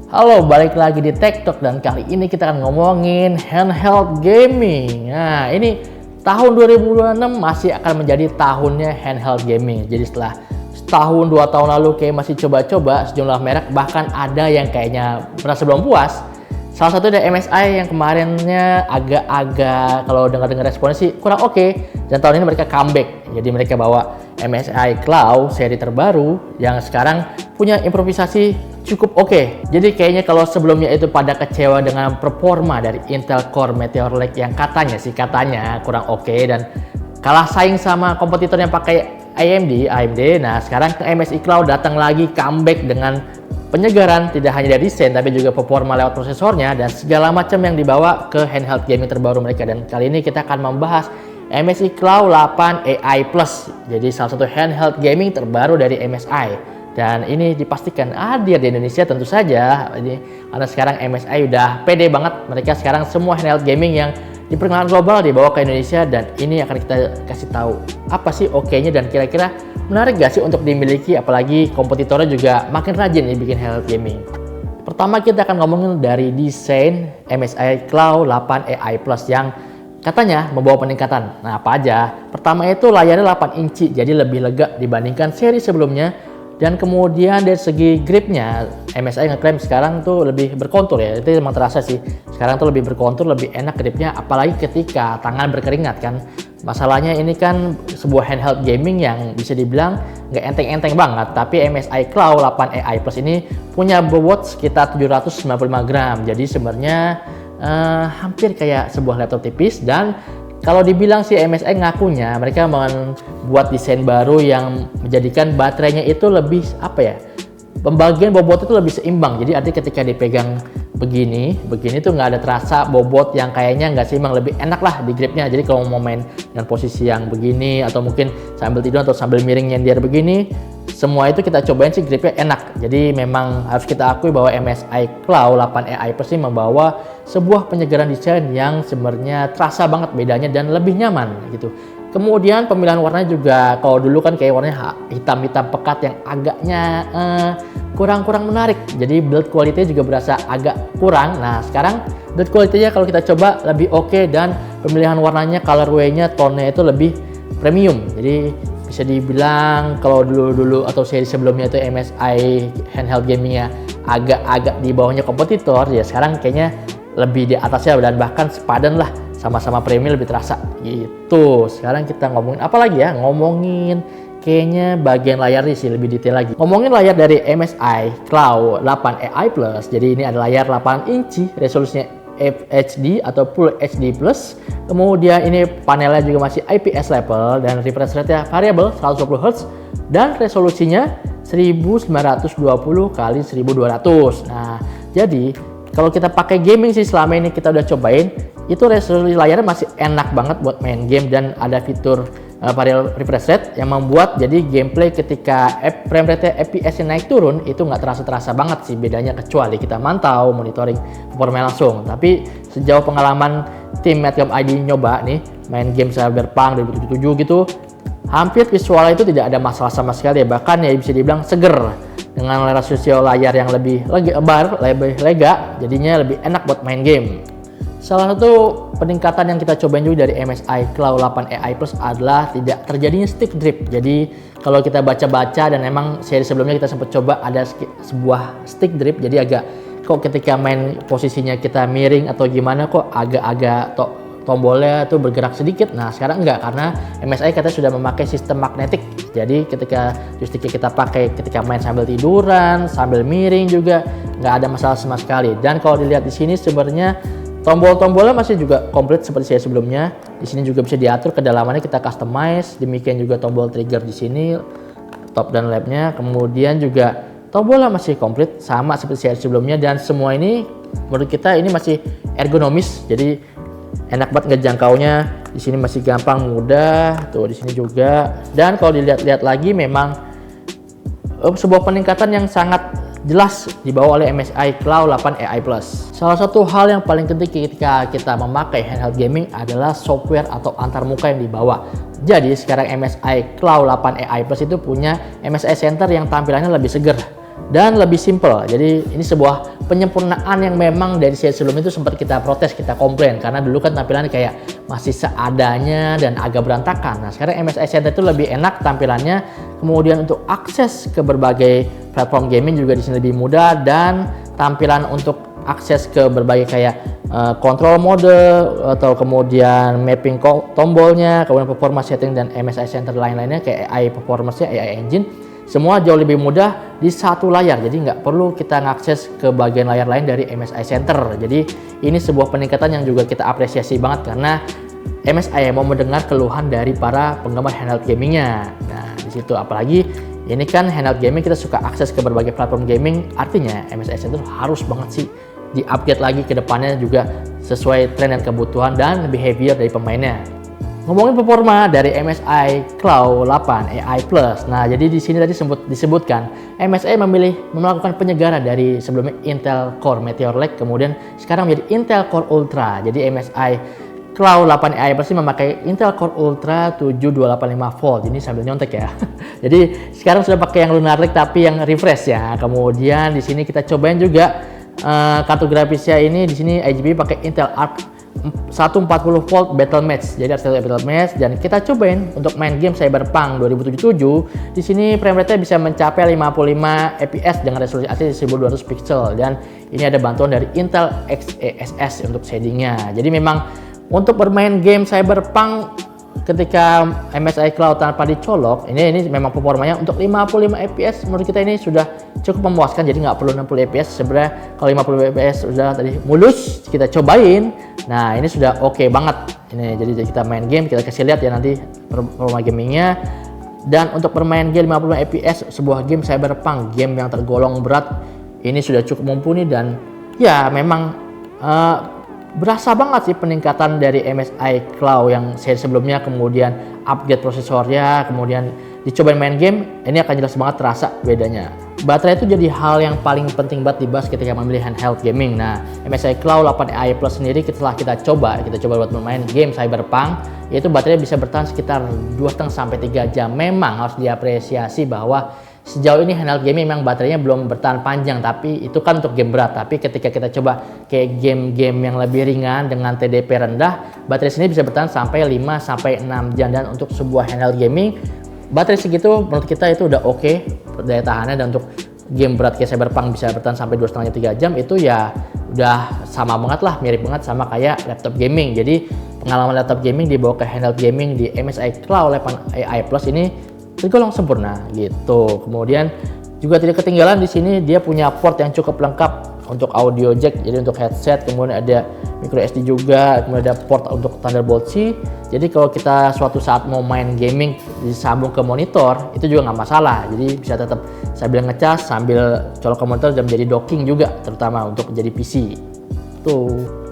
Halo, balik lagi di Tech Talk dan kali ini kita akan ngomongin handheld gaming. Nah, ini tahun 2026 masih akan menjadi tahunnya handheld gaming. Jadi setelah setahun 2 tahun lalu kayak masih coba-coba sejumlah merek, bahkan ada yang kayaknya merasa belum puas. Salah satu dari MSI yang kemarinnya agak-agak kalau dengar-dengar responnya sih kurang oke. Dan tahun ini mereka comeback. Jadi mereka bawa MSI Cloud seri terbaru yang sekarang punya improvisasi cukup oke. Jadi kayaknya kalau sebelumnya itu pada kecewa dengan performa dari Intel Core Meteor Lake yang katanya kurang oke dan kalah saing sama kompetitor yang pakai AMD. Nah, sekarang ke MSI Cloud datang lagi comeback dengan penyegaran tidak hanya dari desain tapi juga performa lewat prosesornya dan segala macam yang dibawa ke handheld gaming terbaru mereka. Dan kali ini kita akan membahas MSI Cloud 8 AI Plus. Jadi salah satu handheld gaming terbaru dari MSI. Dan ini dipastikan hadir di Indonesia tentu saja. Karena sekarang MSI udah pede banget. Mereka sekarang semua handheld gaming yang diperkenalkan global dibawa ke Indonesia. Dan ini akan kita kasih tahu apa sih oke-nya dan kira-kira menarik gak sih untuk dimiliki. Apalagi kompetitornya juga makin rajin nih bikin handheld gaming. Pertama kita akan ngomongin dari desain MSI Cloud 8 AI Plus yang katanya membawa peningkatan. Nah, apa aja? Pertama itu layarnya 8 inci, jadi lebih lega dibandingkan seri sebelumnya. Dan kemudian dari segi gripnya, MSI ngeklaim sekarang tuh lebih berkontur ya. Itu emang terasa sih. Sekarang tuh lebih berkontur, lebih enak gripnya. Apalagi ketika tangan berkeringat kan. Masalahnya ini kan sebuah handheld gaming yang bisa dibilang nggak enteng-enteng banget. Tapi MSI Cloud 8 AI Plus ini punya bobot sekitar 795 gram. Jadi sebenarnya hampir kayak sebuah laptop tipis. Dan kalau dibilang sih MSI ngakunya mereka membuat desain baru yang menjadikan baterainya itu lebih pembagian bobot itu lebih seimbang. Jadi artinya ketika dipegang begini tuh nggak ada terasa bobot yang kayaknya nggak seimbang, lebih enak lah di gripnya. Jadi kalau mau main dengan posisi yang begini atau mungkin sambil tidur atau sambil miring nyender begini, semua itu kita cobain sih gripnya enak. Jadi memang harus kita akui bahwa MSI Cloud 8 AI Plus ini membawa sebuah penyegaran desain yang sebenarnya terasa banget bedanya dan lebih nyaman gitu. Kemudian pemilihan warnanya juga, kalau dulu kan kayak warnanya hitam-hitam pekat yang agaknya kurang menarik. Jadi build quality juga berasa agak kurang. Nah, sekarang build quality-nya kalau kita coba lebih oke dan pemilihan warnanya, colorway-nya, tone-nya itu lebih premium. Jadi bisa dibilang kalau dulu atau seri sebelumnya itu MSI handheld gamingnya agak di bawahnya kompetitor, ya sekarang kayaknya lebih di atasnya dan bahkan sepadan lah, sama-sama premium lebih terasa gitu. Sekarang kita ngomongin apa lagi ya? Ngomongin kayaknya bagian layar sih lebih detail lagi. Ngomongin layar dari MSI Cloud 8 AI Plus. Jadi ini ada layar 8 inci, resolusinya FHD atau Full HD Plus. Kemudian ini panelnya juga masih IPS level dan refresh rate-nya variabel 120 Hz dan resolusinya 1920 x 1200. Nah, jadi kalau kita pakai gaming sih selama ini kita udah cobain, itu resolusi layarnya masih enak banget buat main game dan ada fitur variable refresh rate yang membuat jadi gameplay ketika frame rate FPS yang naik turun itu nggak terasa banget sih bedanya, kecuali kita mantau monitoring performa langsung. Tapi sejauh pengalaman tim Medcom ID nyoba nih main game Cyberpunk 2077 gitu, hampir visualnya itu tidak ada masalah sama sekali ya, bahkan ya bisa dibilang seger dengan resolusi layar yang lebih lebar, lebih lega, jadinya lebih enak buat main game. Salah satu peningkatan yang kita cobain juga dari MSI Cloud 8 AI Plus adalah tidak terjadinya stick drift. Jadi kalau kita baca-baca dan emang seri sebelumnya kita sempat coba ada sebuah stick drift, jadi agak kok ketika main posisinya kita miring atau gimana kok agak-agak tombolnya tuh bergerak sedikit. Nah, sekarang enggak, karena MSI katanya sudah memakai sistem magnetik. Jadi ketika joysticknya kita pakai ketika main sambil tiduran, sambil miring juga nggak ada masalah sama sekali. Dan kalau dilihat di sini sebenarnya tombol-tombolnya masih juga komplit seperti saya sebelumnya. Di sini juga bisa diatur kedalamannya, kita customize. Demikian juga tombol trigger di sini, top dan left-nya. Kemudian juga tombolnya masih komplit sama seperti saya sebelumnya, dan semua ini menurut kita ini masih ergonomis. Jadi enak banget ngejangkaunya. Di sini masih gampang, mudah. Tuh di sini juga. Dan kalau dilihat-lihat lagi memang sebuah peningkatan yang sangat jelas dibawa oleh MSI Cloud 8 AI Plus. Salah satu hal yang paling penting ketika kita memakai handheld gaming adalah software atau antarmuka yang dibawa. Jadi sekarang MSI Cloud 8 AI Plus itu punya MSI Center yang tampilannya lebih seger. dan lebih simple. Jadi ini sebuah penyempurnaan yang memang dari seri sebelum itu sempat kita protes, kita komplain karena dulu kan tampilannya kayak masih seadanya dan agak berantakan. Nah sekarang MSI Center itu lebih enak tampilannya, kemudian untuk akses ke berbagai platform gaming juga di sini lebih mudah, dan tampilan untuk akses ke berbagai kayak control mode atau kemudian mapping tombolnya, kemudian performance setting dan MSI Center lain-lainnya kayak AI performance-nya, AI engine, semua jauh lebih mudah di satu layar. Jadi nggak perlu kita ngakses ke bagian layar lain dari MSI Center. Jadi ini sebuah peningkatan yang juga kita apresiasi banget karena MSI mau mendengar keluhan dari para penggemar handheld gamingnya. Nah di situ apalagi ini kan handheld gaming kita suka akses ke berbagai platform gaming, artinya MSI Center harus banget sih di-upgrade lagi ke depannya juga sesuai tren dan kebutuhan dan lebih heavier dari pemainnya. Ngomongin performa dari MSI Cloud 8 AI Plus. Nah, jadi di sini tadi disebutkan MSI melakukan penyegaran dari sebelumnya Intel Core Meteor Lake, kemudian sekarang menjadi Intel Core Ultra. Jadi MSI Cloud 8 AI Plus ini memakai Intel Core Ultra 7285 volt. Ini sambil nyontek ya. Jadi sekarang sudah pakai yang Lunar Lake tapi yang refresh ya. Kemudian di sini kita cobain juga kartu grafisnya ini di sini RGB pakai Intel Arc 140 volt Battle Match. Jadi RTX Battle Match, dan kita cobain untuk main game Cyberpunk 2077. Di sini frame rate-nya bisa mencapai 55 fps dengan resolusi asli 1200 pixel, dan ini ada bantuan dari Intel XeSS untuk shadingnya. Jadi memang untuk bermain game Cyberpunk ketika MSI Cloud tanpa dicolok, ini memang performanya untuk 55 fps menurut kita ini sudah cukup memuaskan. Jadi nggak perlu 60 fps. Sebenarnya kalau 50 fps sudah tadi mulus, kita cobain. Nah ini sudah oke banget. Ini jadi kita main game, kita kasih lihat ya nanti performa gamingnya. Dan untuk bermain game 50 fps sebuah game Cyberpunk, game yang tergolong berat, ini sudah cukup mumpuni, dan ya memang berasa banget sih peningkatan dari MSI Cloud yang seri sebelumnya, kemudian upgrade prosesornya, kemudian dicobain main game, ini akan jelas banget terasa bedanya. Baterai itu jadi hal yang paling penting banget dibahas ketika memilih handheld gaming. Nah, MSI Cloud 8 AI Plus sendiri setelah kita coba buat bermain game Cyberpunk, yaitu baterai bisa bertahan sekitar 2,5 sampai 3 jam. Memang harus diapresiasi bahwa sejauh ini handheld gaming memang baterainya belum bertahan panjang, tapi itu kan untuk game berat. Tapi ketika kita coba kayak game-game yang lebih ringan dengan TDP rendah, baterai sini bisa bertahan sampai 5 sampai 6 jam. Dan untuk sebuah handheld gaming, baterai segitu menurut kita itu udah oke daya tahannya, dan untuk game berat kayak Cyberpunk bisa bertahan sampai 2,5-3 jam, itu ya udah sama banget lah, mirip banget sama kayak laptop gaming. Jadi pengalaman laptop gaming dibawa ke handheld gaming di MSI Cloud 8 AI Plus ini tergolong sempurna gitu. Kemudian juga tidak ketinggalan di sini dia punya port yang cukup lengkap untuk audio jack, jadi untuk headset, kemudian ada micro SD juga, kemudian ada port untuk Thunderbolt C. Jadi kalau kita suatu saat mau main gaming disambung ke monitor itu juga nggak masalah. Jadi bisa tetap sambil ngecas, sambil colok ke monitor, dan menjadi docking juga, terutama untuk menjadi PC. Tuh.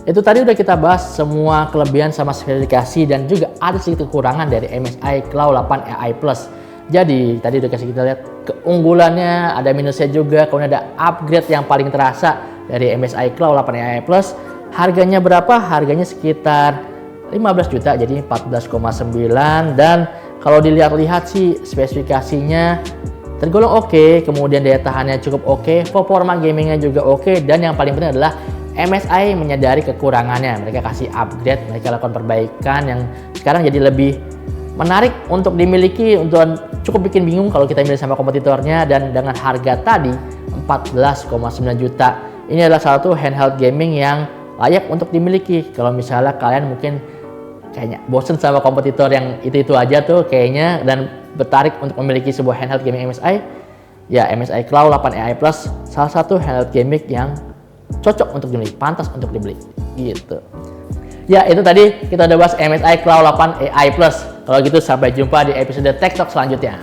Itu tadi udah kita bahas semua kelebihan sama spesifikasi, dan juga ada sedikit kekurangan dari MSI Cloud 8 AI Plus. Jadi tadi udah kasih kita lihat keunggulannya, ada minusnya juga, kemudian ada upgrade yang paling terasa dari MSI Cloud 8 AI Plus. Harganya berapa? Harganya sekitar 15 juta, jadi 14,9, dan kalau dilihat-lihat sih spesifikasinya tergolong oke, kemudian daya tahannya cukup oke, performa gamingnya juga oke, dan yang paling penting adalah MSI menyadari kekurangannya. Mereka kasih upgrade, mereka lakukan perbaikan yang sekarang jadi lebih menarik untuk dimiliki, untuk cukup bikin bingung kalau kita milih sama kompetitornya. Dan dengan harga tadi 14,9 juta, ini adalah salah satu handheld gaming yang layak untuk dimiliki. Kalau misalnya kalian mungkin kayaknya bosen sama kompetitor yang itu aja tuh kayaknya, dan bertarik untuk memiliki sebuah handheld gaming MSI, ya MSI Cloud 8 AI Plus salah satu handheld gaming yang cocok untuk dibeli, pantas untuk dibeli gitu. Ya itu tadi kita udah bahas MSI Cloud 8 AI Plus. Kalau gitu sampai jumpa di episode Tech Talk selanjutnya.